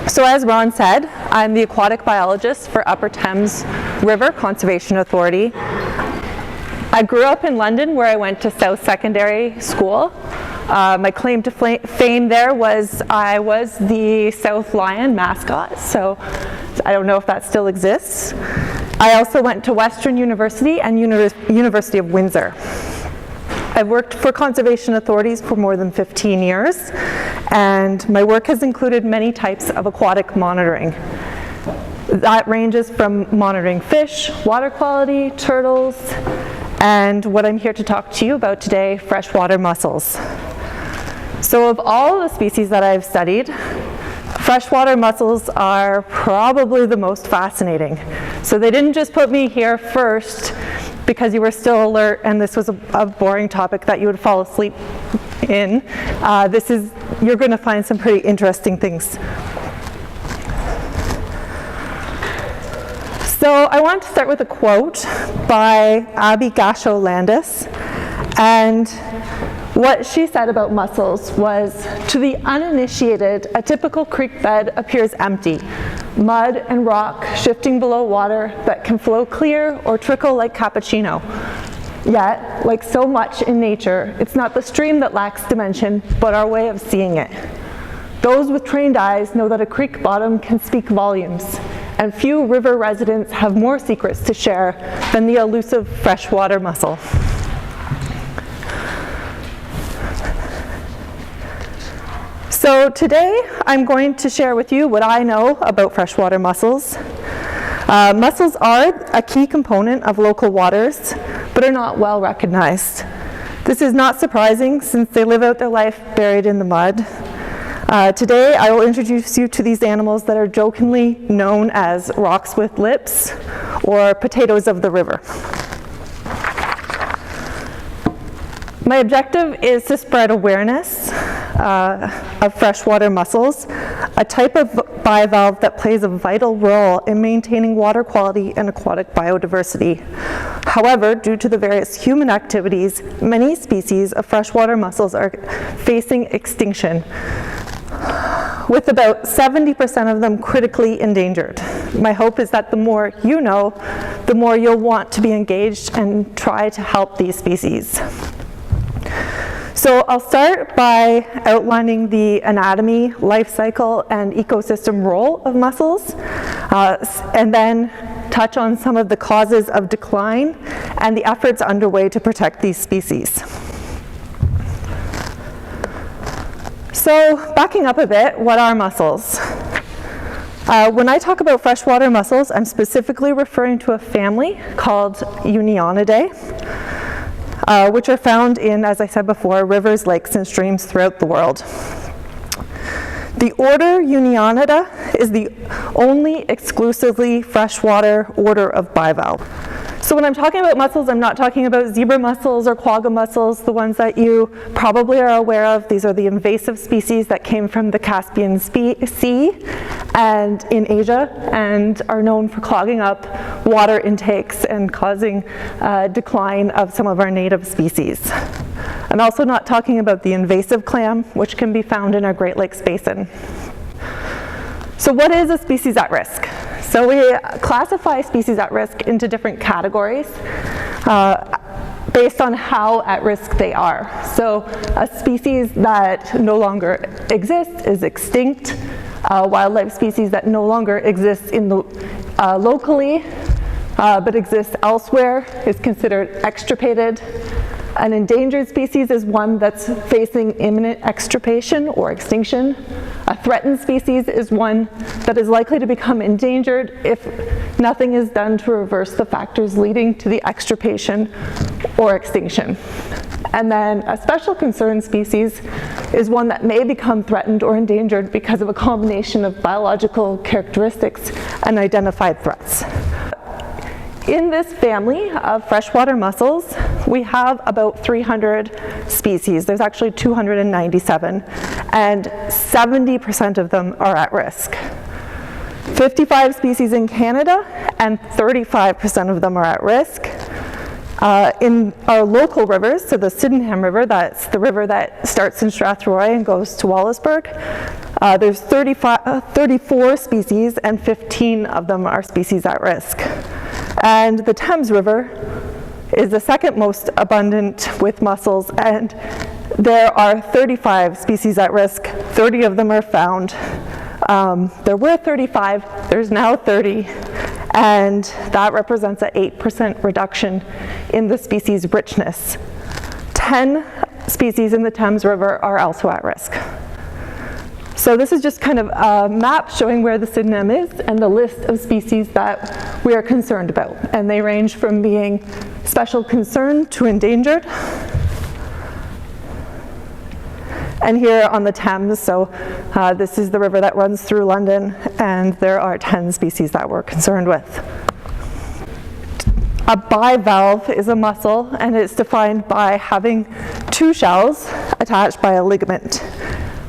So as Ron said, I'm the aquatic biologist for Upper Thames River Conservation Authority. I grew up in London, where I went to South Secondary School. My claim to fame there was I was the South Lion mascot, so I don't know if that still exists. I also went to Western University and University of Windsor. I've worked for conservation authorities for more than 15 years, and my work has included many types of aquatic monitoring. That ranges from monitoring fish, water quality, turtles, and what I'm here to talk to you about today, freshwater mussels. So of all the species that I've studied, freshwater mussels are probably the most fascinating. So they didn't just put me here first because you were still alert and this was a boring topic that you would fall asleep in. You're going to find some pretty interesting things. So I want to start with a quote by Abby Gasho-Landis, and what she said about mussels was, "To the uninitiated, a typical creek bed appears empty, mud and rock shifting below water that can flow clear or trickle like cappuccino. Yet, like so much in nature, it's not the stream that lacks dimension, but our way of seeing it. Those with trained eyes know that a creek bottom can speak volumes, and few river residents have more secrets to share than the elusive freshwater mussel." So today I'm going to share with you what I know about freshwater mussels. Mussels are a key component of local waters, but are not well recognized. This is not surprising since they live out their life buried in the mud. Today I will introduce you to these animals that are jokingly known as rocks with lips or potatoes of the river. My objective is to spread awareness of freshwater mussels, a type of bivalve that plays a vital role in maintaining water quality and aquatic biodiversity. However, due to the various human activities, many species of freshwater mussels are facing extinction, with about 70% of them critically endangered. My hope is that the more you know, the more you'll want to be engaged and try to help these species. So I'll start by outlining the anatomy, life cycle, and ecosystem role of mussels, and then touch on some of the causes of decline and the efforts underway to protect these species. So backing up a bit, what are mussels? When I talk about freshwater mussels, I'm specifically referring to a family called Unionidae, which are found in, as I said before, rivers, lakes, and streams throughout the world. The order Unionida is the only exclusively freshwater order of bivalve. So when I'm talking about mussels, I'm not talking about zebra mussels or quagga mussels, the ones that you probably are aware of. These are the invasive species that came from the Caspian Sea and in Asia and are known for clogging up water intakes and causing decline of some of our native species. I'm also not talking about the invasive clam, which can be found in our Great Lakes Basin. So what is a species at risk? So we classify species at risk into different categories based on how at risk they are. So a species that no longer exists is extinct. Wildlife species that no longer exist in the, locally but exists elsewhere is considered extirpated. An endangered species is one that's facing imminent extirpation or extinction. A threatened species is one that is likely to become endangered if nothing is done to reverse the factors leading to the extirpation or extinction. And then a special concern species is one that may become threatened or endangered because of a combination of biological characteristics and identified threats. In this family of freshwater mussels, we have about 300 species. There's actually 297, and 70% of them are at risk. 55 species in Canada, and 35% of them are at risk. In our local rivers, so the Sydenham River, that's the river that starts in Strathroy and goes to Wallaceburg, there's 34 species, and 15 of them are species at risk. And the Thames River is the second most abundant with mussels, and there are 35 species at risk. 30 of them are found. There were 35, there's now 30. And that represents an 8% reduction in the species richness. 10 species in the Thames River are also at risk. So this is just kind of a map showing where the Sydenham is and the list of species that we are concerned about. And they range from being special concern to endangered. And here on the Thames, so this is the river that runs through London, and there are 10 species that we're concerned with. A bivalve is a mussel, and it's defined by having two shells attached by a ligament.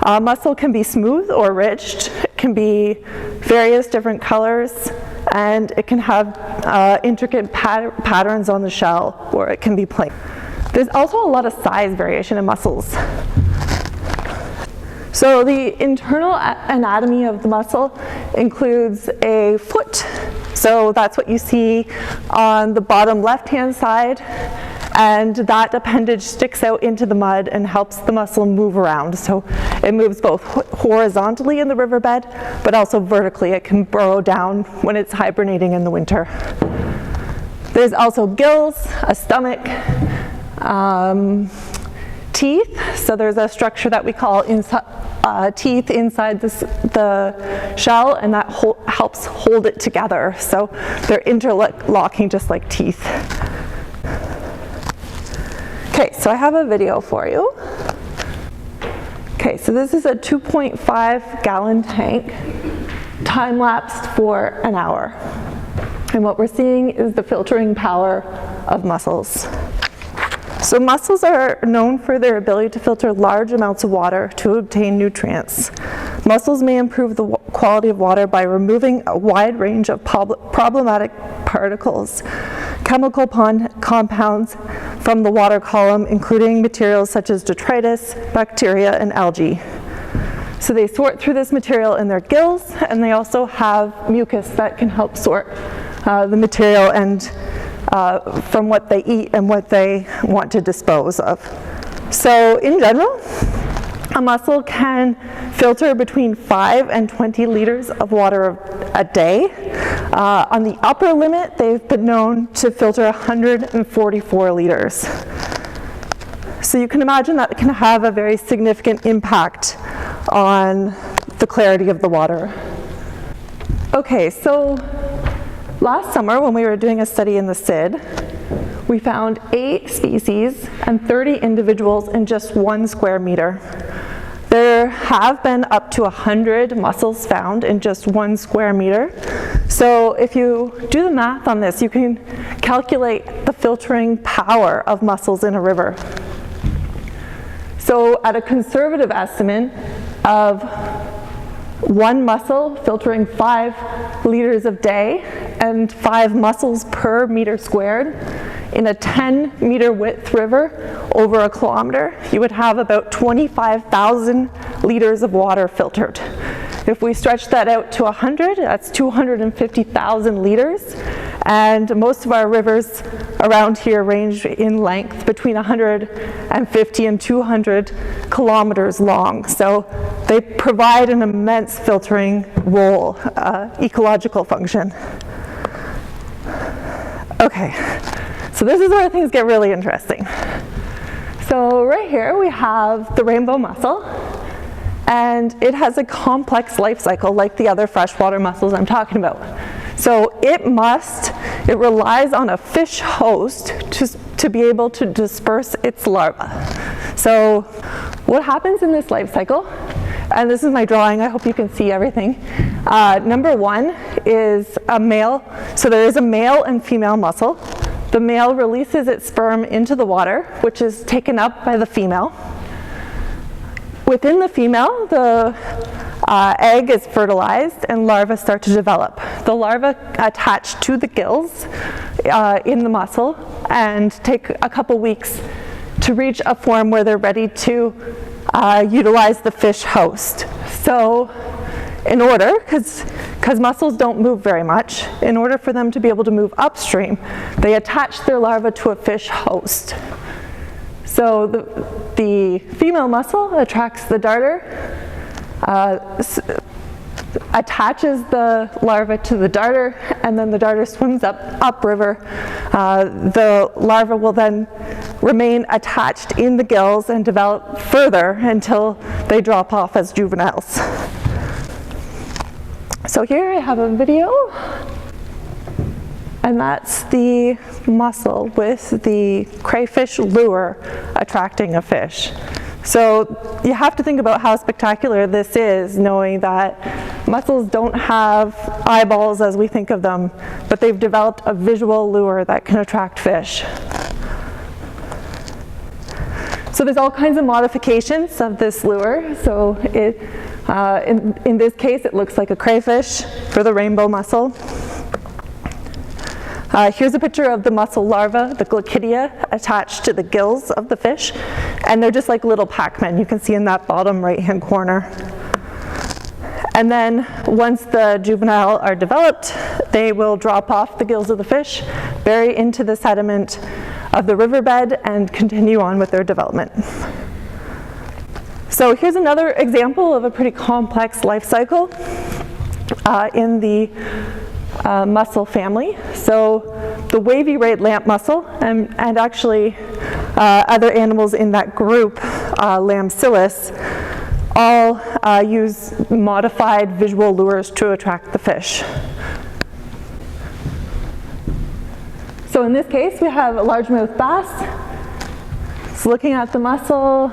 A mussel can be smooth or ridged, it can be various different colors, and it can have intricate patterns on the shell, or it can be plain. There's also a lot of size variation in mussels. So the internal anatomy of the mussel includes a foot. So that's what you see on the bottom left-hand side. And that appendage sticks out into the mud and helps the mussel move around. So it moves both horizontally in the riverbed, but also vertically. It can burrow down when it's hibernating in the winter. There's also gills, a stomach, teeth. So there's a structure that we call teeth inside the shell, and that helps hold it together. So they're interlocking just like teeth. Okay, so I have a video for you. Okay, so this is a 2.5 gallon tank, time-lapsed for an hour. And what we're seeing is the filtering power of mussels. So mussels are known for their ability to filter large amounts of water to obtain nutrients. Mussels may improve the quality of water by removing a wide range of problematic particles, chemical compounds from the water column, including materials such as detritus, bacteria, and algae. So they sort through this material in their gills, and they also have mucus that can help sort the material and from what they eat and what they want to dispose of. So in general, a mussel can filter between 5 and 20 liters of water a day. On the upper limit, they've been known to filter 144 liters. So you can imagine that can have a very significant impact on the clarity of the water. Okay, so last summer, when we were doing a study in the Syd, we found 8 species and 30 individuals in just 1 square meter. There have been up to 100 mussels found in just 1 square meter. So if you do the math on this, you can calculate the filtering power of mussels in a river. So at a conservative estimate of 1 mussel filtering 5 liters a day and 5 mussels per meter squared in a 10-meter width river over a kilometer, you would have about 25,000 liters of water filtered. If we stretch that out to 100, that's 250,000 liters. And most of our rivers around here range in length between 150 and 200 kilometers long. So they provide an immense filtering role, ecological function. Okay, so this is where things get really interesting. So right here we have the rainbow mussel, and it has a complex life cycle like the other freshwater mussels I'm talking about. So it relies on a fish host to be able to disperse its larvae. So what happens in this life cycle, and this is my drawing, I hope you can see everything. Number 1 is a male, so there is a male and female mussel. The male releases its sperm into the water, which is taken up by the female. Within the female, the egg is fertilized and larvae start to develop. The larvae attach to the gills in the mussel and take a couple weeks to reach a form where they're ready to utilize the fish host. So in order, because mussels don't move very much, in order for them to be able to move upstream, they attach their larva to a fish host. So the female mussel attracts the darter, attaches the larva to the darter, and then the darter swims upriver. The larva will then remain attached in the gills and develop further until they drop off as juveniles. So here I have a video, and that's the mussel with the crayfish lure attracting a fish. So you have to think about how spectacular this is, knowing that mussels don't have eyeballs as we think of them, but they've developed a visual lure that can attract fish. So there's all kinds of modifications of this lure. So in this case, it looks like a crayfish for the rainbow mussel. Here's a picture of the mussel larva, the Glaucidia, attached to the gills of the fish. And they're just like little Pac-Men. You can see in that bottom right-hand corner. And then once the juvenile are developed, they will drop off the gills of the fish, bury into the sediment of the riverbed, and continue on with their development. So here's another example of a pretty complex life cycle in the mussel family. So the wavy-rayed lamp mussel, and actually other animals in that group, Lampsilis, all use modified visual lures to attract the fish. So in this case, we have a largemouth bass. It's looking at the mussel,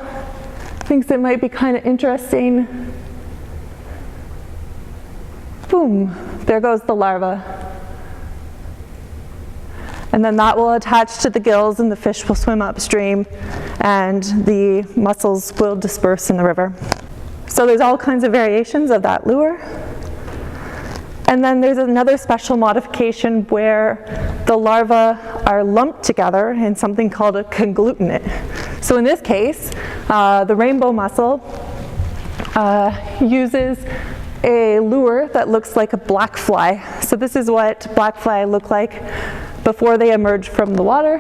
thinks it might be kind of interesting. Boom, there goes the larva. And then that will attach to the gills and the fish will swim upstream and the mussels will disperse in the river. So there's all kinds of variations of that lure. And then there's another special modification where the larvae are lumped together in something called a conglutinate. So in this case, the rainbow mussel uses a lure that looks like a black fly. So this is what black fly look like before they emerge from the water.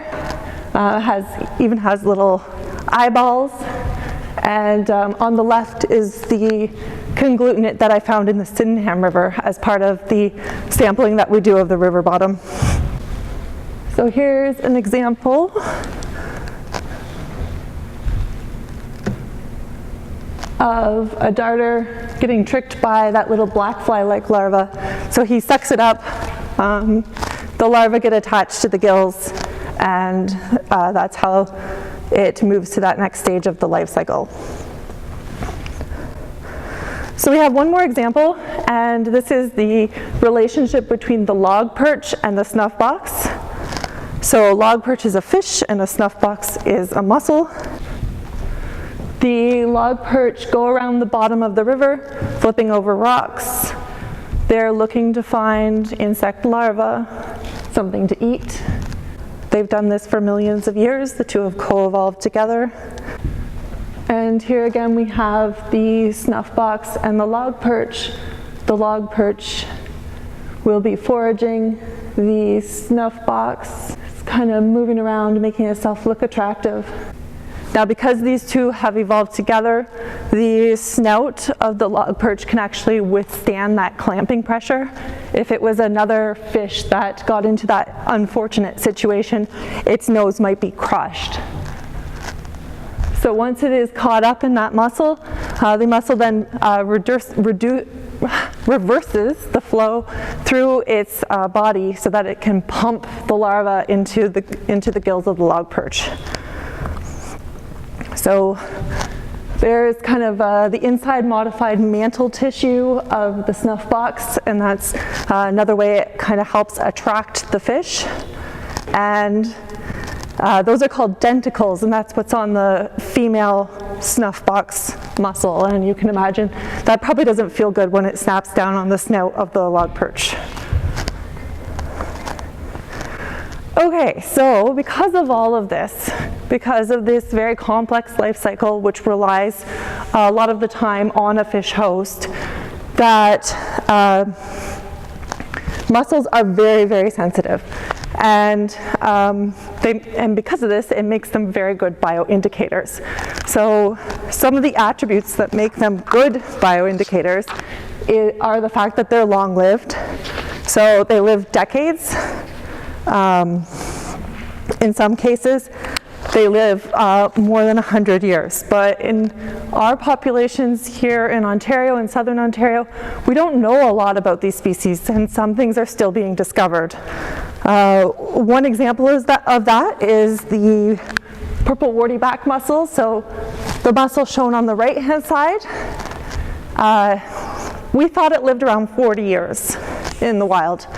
Even has little eyeballs. And on the left is the conglutinate that I found in the Sydenham River as part of the sampling that we do of the river bottom. So here's an example of a darter getting tricked by that little black fly-like larva. So he sucks it up, the larvae get attached to the gills, and that's how it moves to that next stage of the life cycle. So we have one more example, and this is the relationship between the log perch and the snuff box. So a log perch is a fish and a snuff box is a mussel. The log perch go around the bottom of the river, flipping over rocks. They're looking to find insect larvae, something to eat. They've done this for millions of years. The two have co-evolved together. And here again we have the snuff box and the log perch. The log perch will be foraging. The snuff box is kind of moving around, making itself look attractive. Now because these two have evolved together, the snout of the log perch can actually withstand that clamping pressure. If it was another fish that got into that unfortunate situation, its nose might be crushed. So once it is caught up in that mussel, the mussel then reverses the flow through its body so that it can pump the larva into the gills of the log perch. So there's kind of the inside modified mantle tissue of the snuff box, and that's another way it kind of helps attract the fish. And those are called denticles, and that's what's on the female snuff box mussel. And you can imagine that probably doesn't feel good when it snaps down on the snout of the log perch. Okay, so because of all of this, because of this very complex life cycle, which relies a lot of the time on a fish host, that mussels are very, very sensitive. And because of this, it makes them very good bioindicators. So some of the attributes that make them good bioindicators are the fact that they're long-lived. So they live decades. In some cases, they live more than 100 years. But in our populations here in Ontario, in southern Ontario, we don't know a lot about these species, and some things are still being discovered. One example of that is the purple warty-back mussel. So the mussel shown on the right-hand side, we thought it lived around 40 years in the wild.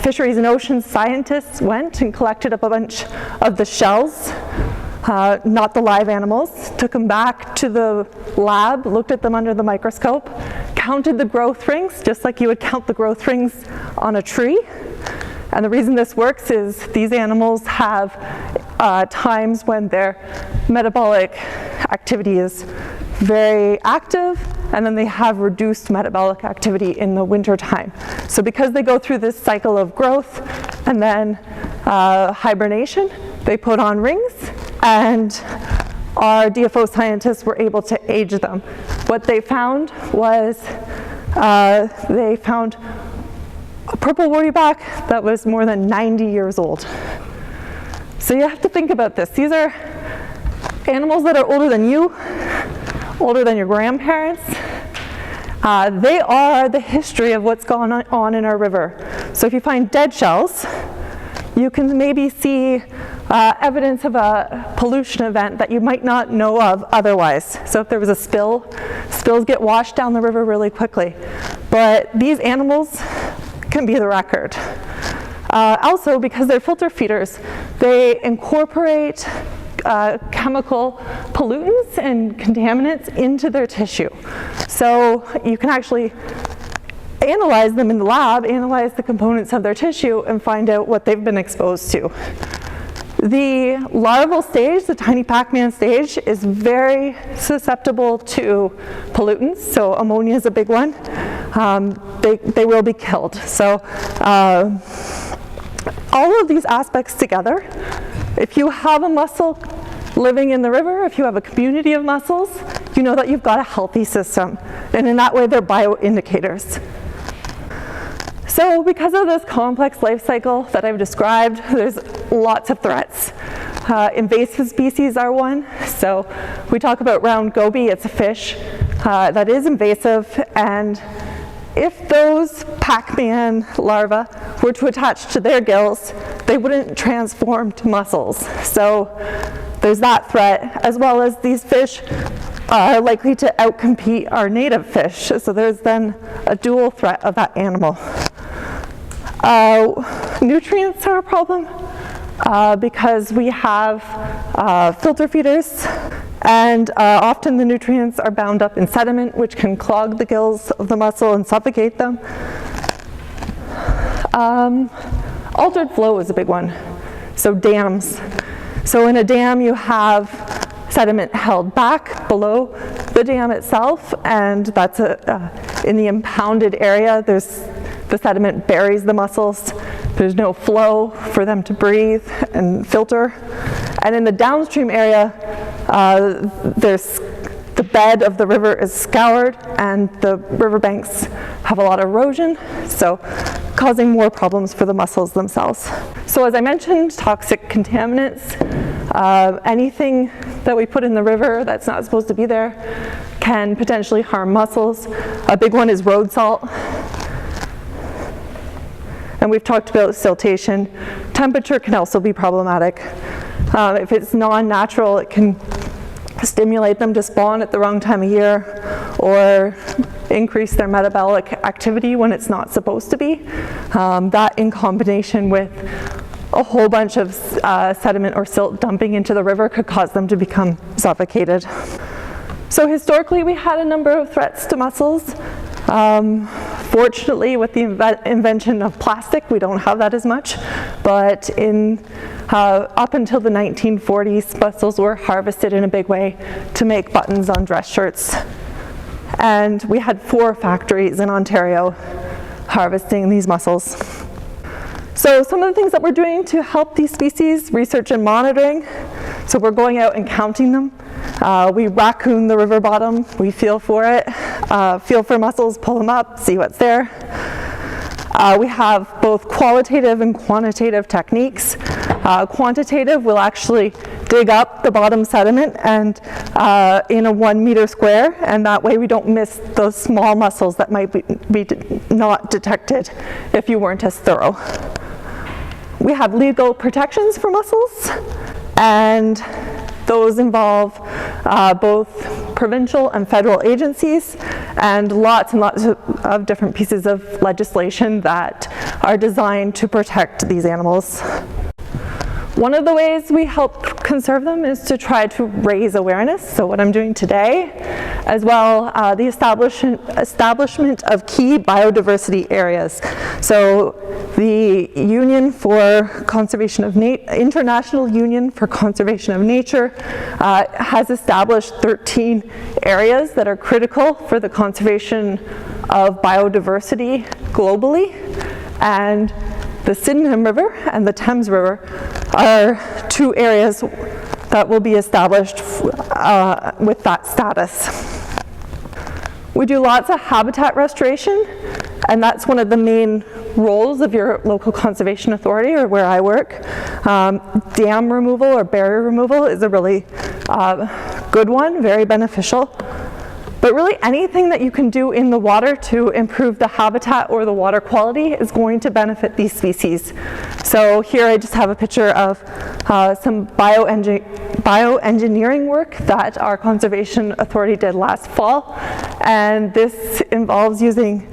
Fisheries and oceans scientists went and collected up a bunch of the shells, not the live animals, took them back to the lab, looked at them under the microscope, counted the growth rings, just like you would count the growth rings on a tree. And the reason this works is these animals have times when their metabolic activity is very active, and then they have reduced metabolic activity in the winter time. So because they go through this cycle of growth and then hibernation, they put on rings, and our DFO scientists were able to age them. What they found was they found a purple warty-back that was more than 90 years old. So you have to think about this. These are animals that are older than you, older than your grandparents. They are the history of what's gone on in our river. So if you find dead shells, you can maybe see evidence of a pollution event that you might not know of otherwise. So if there was a spill, spills get washed down the river really quickly. But these animals can be the record. Also, because they're filter feeders, they incorporate chemical pollutants and contaminants into their tissue. So you can actually analyze them in the lab, analyze the components of their tissue, and find out what they've been exposed to. The larval stage, the tiny Pac-Man stage, is very susceptible to pollutants. So ammonia is a big one. They will be killed. So all of these aspects together, if you have a mussel living in the river, if you have a community of mussels, you know that you've got a healthy system. And in that way, they're bioindicators. So because of this complex life cycle that I've described, there's lots of threats. Invasive species are one. So we talk about round goby. It's a fish that is invasive, and if those Pac-Man larvae were to attach to their gills, they wouldn't transform to mussels. So there's that threat, as well as these fish are likely to outcompete our native fish. So there's then a dual threat of that animal. Nutrients are a problem because we have filter feeders, and often the nutrients are bound up in sediment, which can clog the gills of the mussel and suffocate them. Altered flow is a big one. So dams. So in a dam you have sediment held back below the dam itself, and that's in the impounded area. The sediment buries the mussels. There's no flow for them to breathe and filter. And in the downstream area, the bed of the river is scoured, and the riverbanks have a lot of erosion, so causing more problems for the mussels themselves. So as I mentioned, toxic contaminants, anything that we put in the river that's not supposed to be there can potentially harm mussels. A big one is road salt. And we've talked about siltation. Temperature can also be problematic. If it's non-natural, it can stimulate them to spawn at the wrong time of year, or increase their metabolic activity when it's not supposed to be. That in combination with a whole bunch of sediment or silt dumping into the river could cause them to become suffocated. So historically we had a number of threats to mussels. Unfortunately, with the invention of plastic, we don't have that as much, but up until the 1940s, mussels were harvested in a big way to make buttons on dress shirts. And we had 4 factories in Ontario harvesting these mussels. So some of the things that we're doing to help these species, research and monitoring. So we're going out and counting them. We raccoon the river bottom, we feel for it, feel for mussels, pull them up, see what's there. We have both qualitative and quantitative techniques. Quantitative will actually dig up the bottom sediment and in a 1 meter square, and that way we don't miss those small mussels that might be not detected if you weren't as thorough. We have legal protections for mussels, and those involve both provincial and federal agencies, and lots of different pieces of legislation that are designed to protect these animals. One of the ways we help conserve them is to try to raise awareness. So what I'm doing today, as well the establishment of key biodiversity areas. So the Union for Conservation of International Union for Conservation of Nature has established 13 areas that are critical for the conservation of biodiversity globally, and the Sydenham River and the Thames River are 2 areas that will be established with that status. We do lots of habitat restoration, and that's one of the main roles of your local conservation authority, or where I work. Dam removal or barrier removal is a really good one, very beneficial. But really anything that you can do in the water to improve the habitat or the water quality is going to benefit these species. So here I just have a picture of some bioengineering work that our conservation authority did last fall. And this involves using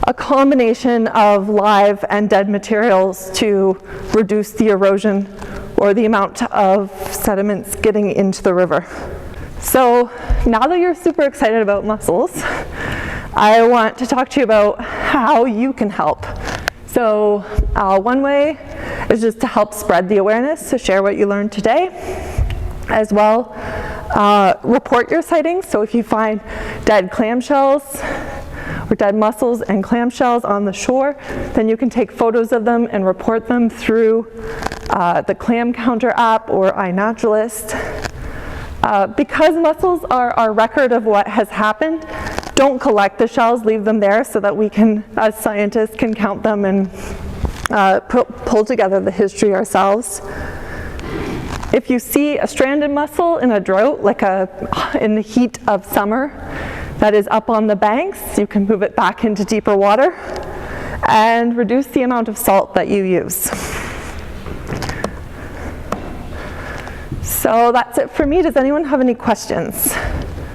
a combination of live and dead materials to reduce the erosion or the amount of sediments getting into the river. So now that you're super excited about mussels, I want to talk to you about how you can help. So one way is just to help spread the awareness, to share what you learned today. As well, report your sightings. So if you find dead clamshells or dead mussels and clamshells on the shore, then you can take photos of them and report them through the Clam Counter app or iNaturalist. Because mussels are our record of what has happened, don't collect the shells, leave them there so that we can, as scientists, can count them and pull together the history ourselves. If you see a stranded mussel in a drought, like in the heat of summer, that is up on the banks, you can move it back into deeper water and reduce the amount of salt that you use. So that's it for me. Does anyone have any questions?